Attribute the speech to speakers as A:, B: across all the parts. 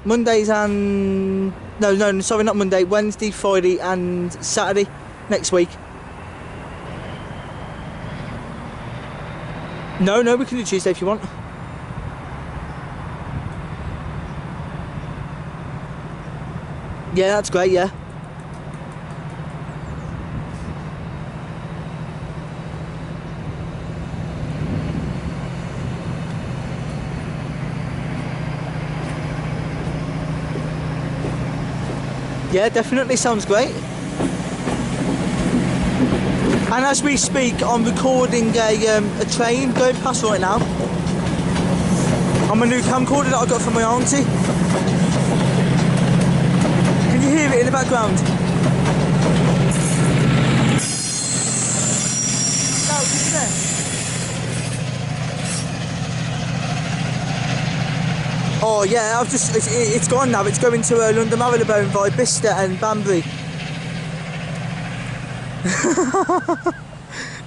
A: Mondays and... No, sorry, not Monday. Wednesday, Friday and Saturday next week. No, we can do Tuesday if you want. Yeah, that's great, yeah. Yeah, definitely, sounds great. And as we speak, I'm recording a train going past right now. On my new camcorder that I got from my auntie. Can you hear it in the background? No, isn't it? Oh yeah, it's gone now. It's going to London Marylebone via Bicester and Banbury.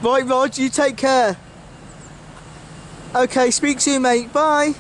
A: Right, Rod, you take care. Okay, speak soon, mate. Bye.